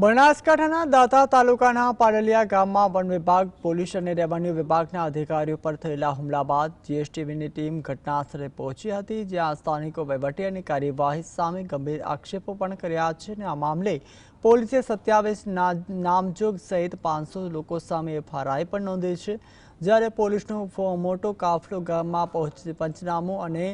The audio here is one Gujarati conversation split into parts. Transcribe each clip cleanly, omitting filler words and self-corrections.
બનાસકાંઠાના દાંતા તાલુકાના પાડલિયા ગામમાં વન વિભાગ, પોલીસ અને રેવન્યુ વિભાગના અધિકારીઓ પર થયેલા હુમલા બાદ જીએસટીવીની ટીમ ઘટનાસ્થળે પહોંચી હતી, જ્યાં સ્થાનિકો વહીવટી અને કાર્યવાહી સામે ગંભીર આક્ષેપો પણ કર્યા છે અને આ મામલે પોલીસે 27 નામજોગ સહિત 500 લોકો સામે એફઆઈઆર પણ નોંધી છે। જ્યારે પોલીસનો મોટો કાફલો ગામમાં પહોંચી પંચનામું અને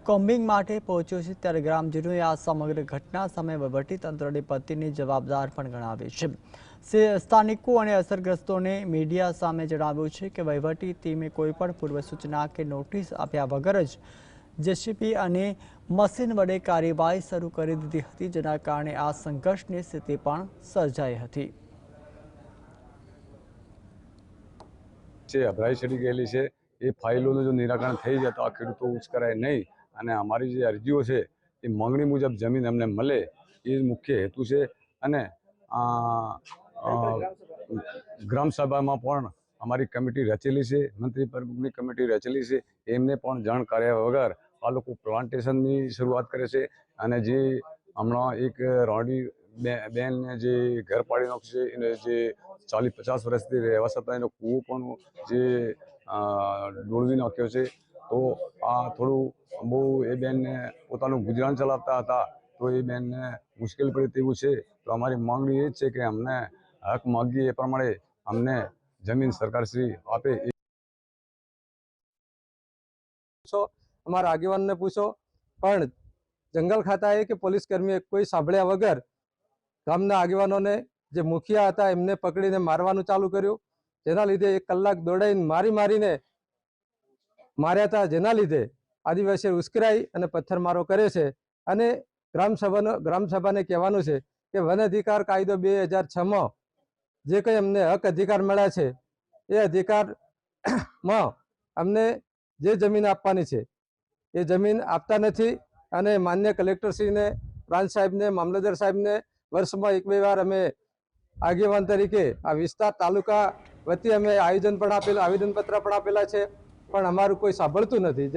કોમ્બિંગ માટે પહોંચ્યો છે, ત્યારે ગ્રામજનોએ આ સમગ્ર ઘટના સામે વહીવટીતંત્રની પત્નીની જવાબદાર પણ ગણાવી છે। સ્થાનિકો અને અસરગ્રસ્તોને મીડિયા સામે જણાવ્યું છે કે વહીવટી ટીમે કોઈપણ પૂર્વ સૂચના કે નોટિસ આપ્યા વગર જ જેસીબી અને મશીન વડે કાર્યવાહી શરૂ કરી દીધી હતી, જેના કારણે આ સંઘર્ષની સ્થિતિ પણ સર્જાઈ હતી। અભરાઈ ચડી ગયેલી છે, એ ફાઇલોનું જો નિરાકરણ થઈ જાય તો આ ખેડૂતો ઉશ્કેરાય નહીં અને અમારી જે અરજીઓ છે એ માંગણી મુજબ જમીન અમને મળે એ મુખ્ય હેતુ છે। અને ગ્રામસભામાં પણ અમારી કમિટી રચેલી છે, મંત્રી પ્રમુખની કમિટી રચેલી છે, એમને પણ જાણ કર્યા વગર આ લોકો પ્લાન્ટેશનની શરૂઆત કરે છે। અને જે હમણાં એક રોડી બેનને જે ઘર પાડી નાખશે, એને જે 40-50 વર્ષથી રહેવા છતાં એનો કૂવો પણ જે ડોળવી નાખ્યો છે। તો આ થોડું બહુ એ બેનને પોતાનું ગુજરાન ચલાવતા હતા, તો એ બેનને મુશ્કેલ પડે તેવું છે। તો અમારી માંગણી એ જ છે કે અમને હક માગીએ એ પ્રમાણે અમને જમીન સરકારશ્રી આપે। અમારા આગેવાનને પૂછો, પણ જંગલ ખાતાએ કે પોલીસ કર્મીએ કોઈ સાંભળ્યા વગર ગામના આગેવાનોને જે મુખિયા હતા એમને પકડીને મારવાનું ચાલુ કર્યું, જેના લીધે 1 કલાક દોડાઈને મારીને માર્યા હતા, જેના લીધે આદિવાસીઓ ઉશ્કેરાઈ અને પથ્થરમારો કરે છે। અને ગ્રામસભાને કહેવાનું છે કે વન અધિકાર કાયદો 2006માં જે કંઈ અમને હક અધિકાર મળ્યા છે એ અધિકારમાં અમને જે જમીન આપવાની છે એ જમીન આપતા નથી। અને માન્ય કલેક્ટરશ્રીને, પ્રાંત સાહેબને, મામલતદાર સાહેબને વર્ષમાં 1-2 વાર અમે આગેવાન તરીકે આ વિસ્તાર તાલુકા વતી અમે આયોજન પણ આપેલું, આવેદનપત્ર પણ આપેલા છે, પણ અમારું કોઈ સાંભળતું નથી।